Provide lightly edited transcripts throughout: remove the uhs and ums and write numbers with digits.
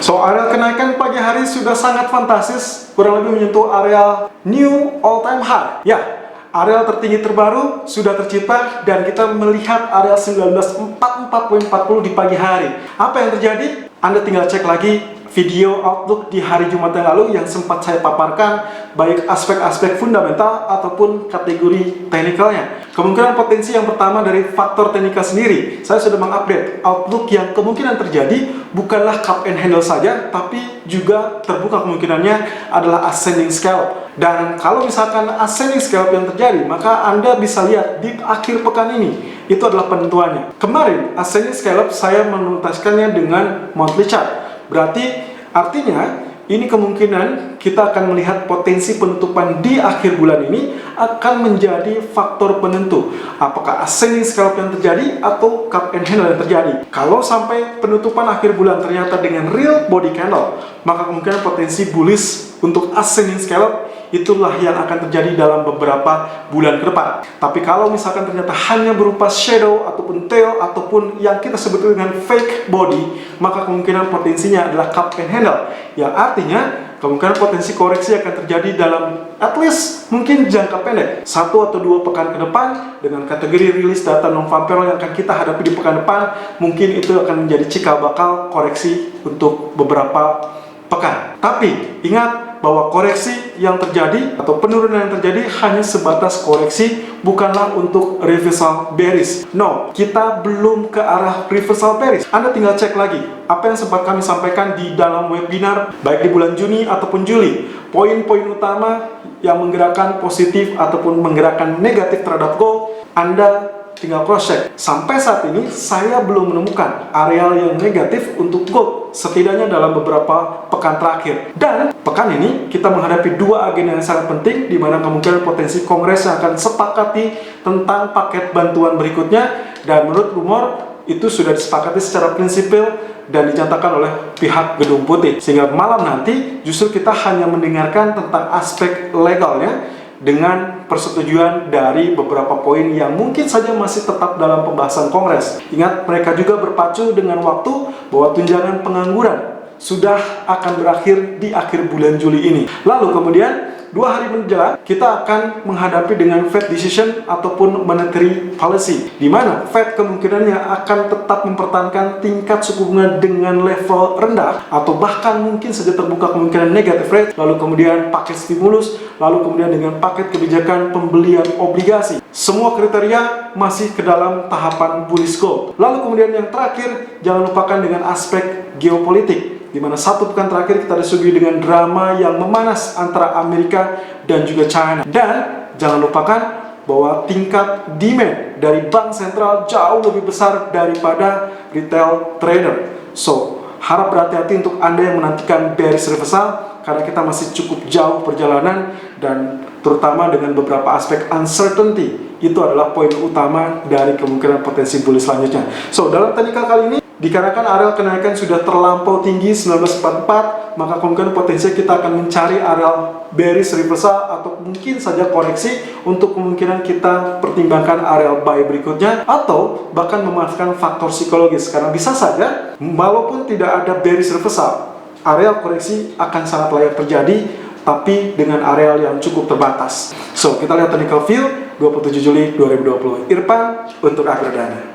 So, area kenaikan pagi hari sudah sangat fantastis, kurang lebih menyentuh area new all time high. Ya, area tertinggi terbaru sudah tercipta dan kita melihat area 1944.40 di pagi hari. Apa yang terjadi? Anda tinggal cek lagi video outlook di hari Jumat yang lalu yang sempat saya paparkan, baik aspek-aspek fundamental ataupun kategori teknikalnya. Kemungkinan potensi yang pertama dari faktor teknikal sendiri, saya sudah mengupdate outlook yang kemungkinan terjadi bukanlah cup and handle saja, tapi juga terbuka kemungkinannya adalah ascending scallop. Dan kalau misalkan ascending scallop yang terjadi, maka Anda bisa lihat di akhir pekan ini, itu adalah penentuannya. Kemarin, ascending scallop saya menuntaskannya dengan monthly chart. Berarti artinya ini kemungkinan kita akan melihat potensi penutupan di akhir bulan ini akan menjadi faktor penentu apakah ascending scallop yang terjadi atau cup and handle yang terjadi. Kalau sampai penutupan akhir bulan ternyata dengan real body candle, maka kemungkinan potensi bullish untuk ascending scallop itulah yang akan terjadi dalam beberapa bulan ke depan. Tapi kalau misalkan ternyata hanya berupa shadow ataupun tail ataupun yang kita sebut dengan fake body, maka kemungkinan potensinya adalah cup and handle, yang artinya kemungkinan potensi koreksi akan terjadi dalam at least mungkin jangka pendek 1 atau 2 pekan ke depan dengan kategori rilis data non-farm yang akan kita hadapi di pekan depan. Mungkin itu akan menjadi cikal bakal koreksi untuk beberapa pekan. Tapi ingat bahwa koreksi yang terjadi atau penurunan yang terjadi hanya sebatas koreksi, bukanlah untuk reversal bearish. No, kita belum ke arah reversal bearish. Anda tinggal cek lagi apa yang sempat kami sampaikan di dalam webinar baik di bulan Juni ataupun Juli. Poin-poin utama yang menggerakkan positif ataupun menggerakkan negatif terhadap gold, Anda tinggal cross check. Sampai saat ini saya belum menemukan area yang negatif untuk gold, setidaknya dalam beberapa pekan terakhir. Dan pekan ini kita menghadapi 2 agenda yang sangat penting, di mana kemungkinan potensi kongres yang akan sepakati tentang paket bantuan berikutnya, dan menurut rumor itu sudah disepakati secara prinsipil dan dinyatakan oleh pihak Gedung Putih. Sehingga malam nanti justru kita hanya mendengarkan tentang aspek legalnya dengan persetujuan dari beberapa poin yang mungkin saja masih tetap dalam pembahasan Kongres. Ingat, mereka juga berpacu dengan waktu bahwa tunjangan pengangguran sudah akan berakhir di akhir bulan Juli ini. Lalu kemudian 2 hari menjelang kita akan menghadapi dengan Fed decision ataupun monetary policy, di mana Fed kemungkinannya akan tetap mempertahankan tingkat suku bunga dengan level rendah atau bahkan mungkin saja terbuka kemungkinan negative rate, lalu kemudian paket stimulus, lalu kemudian dengan paket kebijakan pembelian obligasi. Semua kriteria masih ke dalam tahapan bullish gold. Lalu kemudian yang terakhir, jangan lupakan dengan aspek geopolitik, di mana 1 pekan terakhir kita disuguhi dengan drama yang memanas antara Amerika dan juga China. Dan jangan lupakan bahwa tingkat demand dari bank sentral jauh lebih besar daripada retail trader. So, harap berhati-hati untuk Anda yang menantikan bearish reversal, karena kita masih cukup jauh perjalanan, dan terutama dengan beberapa aspek uncertainty, itu adalah poin utama dari kemungkinan potensi bullish selanjutnya. So, dalam teknikal kali ini, dikarenakan area kenaikan sudah terlampau tinggi 1944, maka kemungkinan potensi kita akan mencari area bearish reversal atau mungkin saja koreksi untuk kemungkinan kita pertimbangkan area buy berikutnya, atau bahkan memanfaatkan faktor psikologis, karena bisa saja walaupun tidak ada bearish reversal, area koreksi akan sangat layak terjadi, tapi dengan area yang cukup terbatas. So, kita lihat technical view 27 Juli 2020. Irfan untuk Agrodana.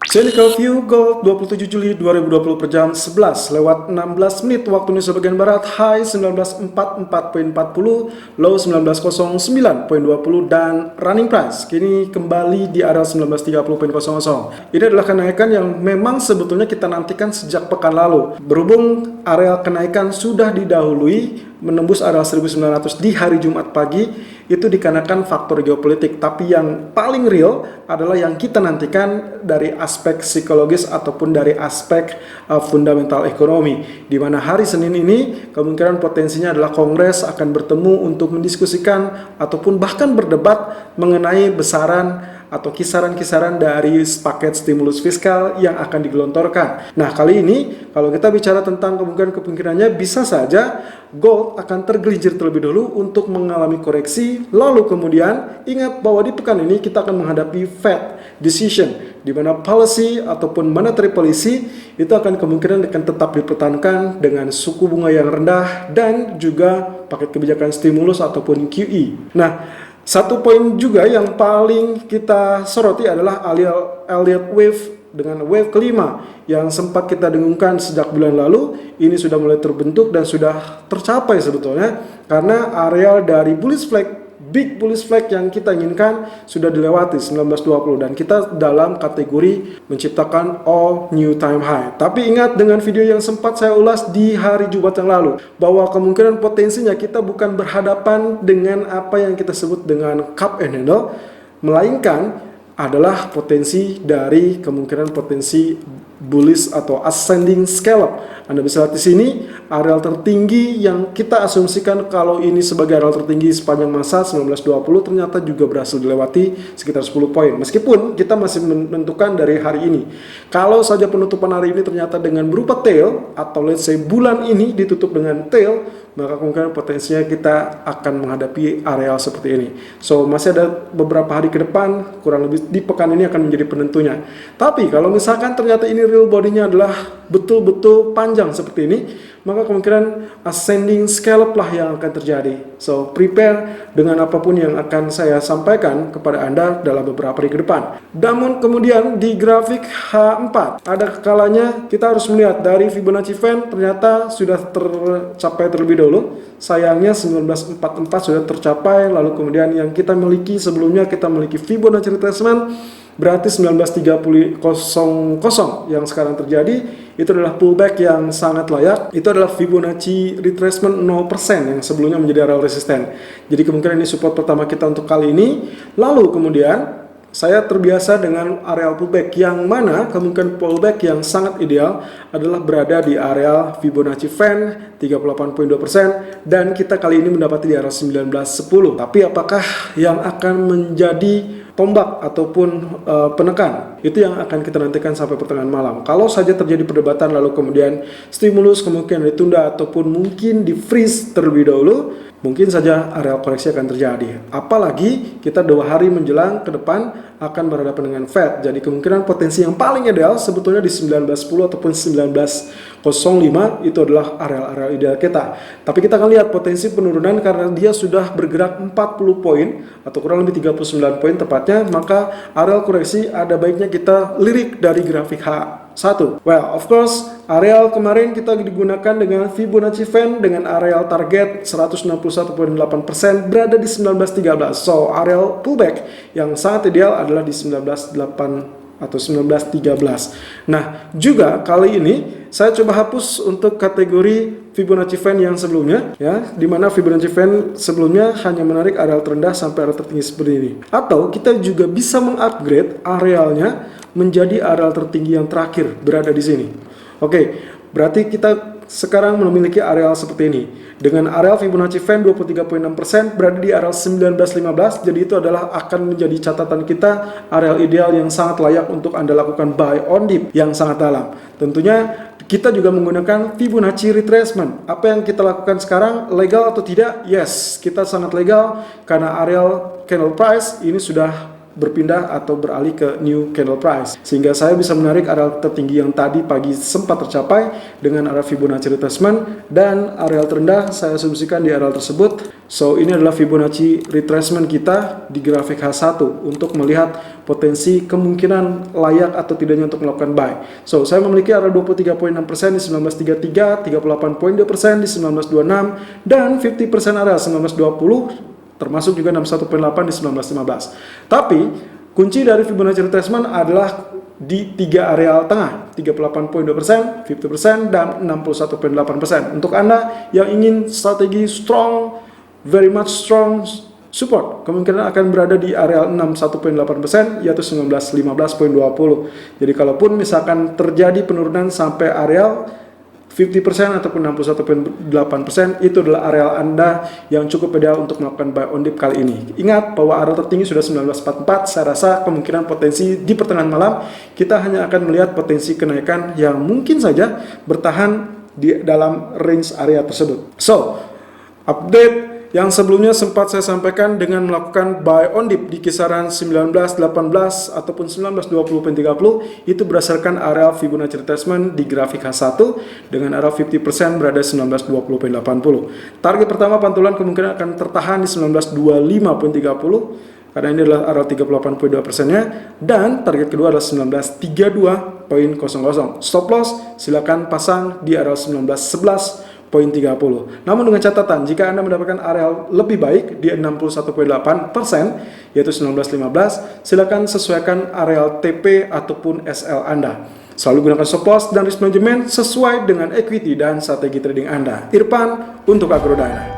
Technical view gold 27 Juli 2020 per jam 11 lewat 16 menit waktu Indonesia bagian Barat. High 1944.40, low 1909.20, dan running price kini kembali di area 1930.00. Ini adalah kenaikan yang memang sebetulnya kita nantikan sejak pekan lalu. Berhubung area kenaikan sudah didahului menembus area 1900 di hari Jumat pagi, itu dikarenakan faktor geopolitik. Tapi yang paling real adalah yang kita nantikan dari aspek psikologis ataupun dari aspek fundamental ekonomi, di mana hari Senin ini kemungkinan potensinya adalah Kongres akan bertemu untuk mendiskusikan ataupun bahkan berdebat mengenai besaran atau kisaran-kisaran dari paket stimulus fiskal yang akan digelontorkan. Nah, kali ini kalau kita bicara tentang kemungkinannya bisa saja gold akan tergelincir terlebih dahulu untuk mengalami koreksi. Lalu kemudian ingat bahwa di pekan ini kita akan menghadapi Fed decision, di mana policy ataupun monetary policy itu akan kemungkinan akan tetap dipertahankan dengan suku bunga yang rendah dan juga paket kebijakan stimulus ataupun QE. Nah, satu poin juga yang paling kita soroti adalah Elliott Wave dengan wave kelima yang sempat kita dengungkan sejak bulan lalu. Ini sudah mulai terbentuk dan sudah tercapai sebetulnya, karena area dari bullish flag, big bullish flag yang kita inginkan sudah dilewati 1920, dan kita dalam kategori menciptakan all new time high. Tapi ingat dengan video yang sempat saya ulas di hari Jumat yang lalu, bahwa kemungkinan potensinya kita bukan berhadapan dengan apa yang kita sebut dengan cup and handle, melainkan adalah potensi dari kemungkinan potensi bullish atau ascending scallop. Anda bisa lihat di sini area tertinggi yang kita asumsikan kalau ini sebagai area tertinggi sepanjang masa 1920 ternyata juga berhasil dilewati sekitar 10 poin. Meskipun kita masih menentukan dari hari ini. Kalau saja penutupan hari ini ternyata dengan berupa tail, atau let's say bulan ini ditutup dengan tail, maka kemungkinan potensinya kita akan menghadapi area seperti ini. So, masih ada beberapa hari ke depan, kurang lebih di pekan ini akan menjadi penentunya. Tapi kalau misalkan ternyata ini real body-nya adalah betul-betul panjang seperti ini, maka kemungkinan ascending scallop lah yang akan terjadi. So, prepare dengan apapun yang akan saya sampaikan kepada Anda dalam beberapa hari ke depan. Namun kemudian di grafik H4, ada kalanya kita harus melihat dari Fibonacci Fan ternyata sudah tercapai terlebih dahulu. Sayangnya 1944 sudah tercapai, lalu kemudian yang kita miliki sebelumnya, kita miliki Fibonacci retracement, berarti 1930 yang sekarang terjadi itu adalah pullback yang sangat layak. Itu adalah Fibonacci retracement 0% yang sebelumnya menjadi area resisten. Jadi kemungkinan ini support pertama kita untuk kali ini. Lalu kemudian saya terbiasa dengan area pullback, yang mana kemungkinan pullback yang sangat ideal adalah berada di area Fibonacci Fan 38.2%, dan kita kali ini mendapati di area 1910. Tapi apakah yang akan menjadi tombak ataupun penekan, itu yang akan kita nantikan sampai pertengahan malam. Kalau saja terjadi perdebatan lalu kemudian stimulus kemungkinan ditunda ataupun mungkin di freeze terlebih dahulu, mungkin saja area koreksi akan terjadi. Apalagi kita 2 hari menjelang ke depan akan berhadapan dengan Fed. Jadi kemungkinan potensi yang paling ideal sebetulnya di 1910 ataupun 1905 itu adalah area-area ideal kita. Tapi kita akan lihat potensi penurunan karena dia sudah bergerak 40 poin atau kurang lebih 39 poin tepatnya, maka area koreksi ada baiknya kita lirik dari grafik H1. Well, of course, areal kemarin kita digunakan dengan Fibonacci Fan dengan areal target 161.8% berada di 1913. So, areal pullback yang sangat ideal adalah di 1908 atau 1913. Nah, juga kali ini saya coba hapus untuk kategori Fibonacci Fan yang sebelumnya, ya, di mana Fibonacci Fan sebelumnya hanya menarik areal terendah sampai areal tertinggi seperti ini. Atau kita juga bisa mengupgrade arealnya menjadi areal tertinggi yang terakhir berada di sini. Oke, berarti kita sekarang memiliki areal seperti ini. Dengan areal Fibonacci Fan 23.6% berada di areal 1915. Jadi itu adalah akan menjadi catatan kita areal ideal yang sangat layak untuk Anda lakukan buy on dip yang sangat dalam. Tentunya kita juga menggunakan Fibonacci retracement. Apa yang kita lakukan sekarang legal atau tidak? Yes, kita sangat legal karena areal candle price ini sudah berpindah atau beralih ke new candle price, sehingga saya bisa menarik area tertinggi yang tadi pagi sempat tercapai dengan area Fibonacci retracement, dan area terendah saya asumsikan di area tersebut. So ini adalah Fibonacci retracement kita di grafik H1 untuk melihat potensi kemungkinan layak atau tidaknya untuk melakukan buy. So saya memiliki area 23.6% di 1933, 38.2% di 1926, dan 50% area 1920, termasuk juga 61.8 di 1915. Tapi kunci dari Fibonacci retracement adalah di 3 areal tengah, 38.2%, 50%, dan 61.8%. Untuk Anda yang ingin strategi strong, very much strong support, kemungkinan akan berada di area 61.8%, yaitu 1915.20. Jadi kalaupun misalkan terjadi penurunan sampai areal 50% ataupun 61.8%, itu adalah areal Anda yang cukup ideal untuk melakukan buy on dip kali ini. Ingat bahwa area tertinggi sudah 1944. Saya rasa kemungkinan potensi di pertengahan malam kita hanya akan melihat potensi kenaikan yang mungkin saja bertahan di dalam range area tersebut. So, update yang sebelumnya sempat saya sampaikan dengan melakukan buy on dip di kisaran 19.18 ataupun 19.20.30 itu berdasarkan area Fibonacci retracement di grafik H1 dengan area 50% berada 19.20.80. Target pertama pantulan kemungkinan akan tertahan di 19.25.30 karena ini adalah area 38.2%-nya, dan target kedua adalah 19.32.00. Stop loss silakan pasang di area 19.11.30. Namun dengan catatan, jika Anda mendapatkan area lebih baik di 61.8%, yaitu 19.15, silakan sesuaikan area TP ataupun SL Anda. Selalu gunakan stop loss dan risk management sesuai dengan equity dan strategi trading Anda. Irfan untuk Agrodana.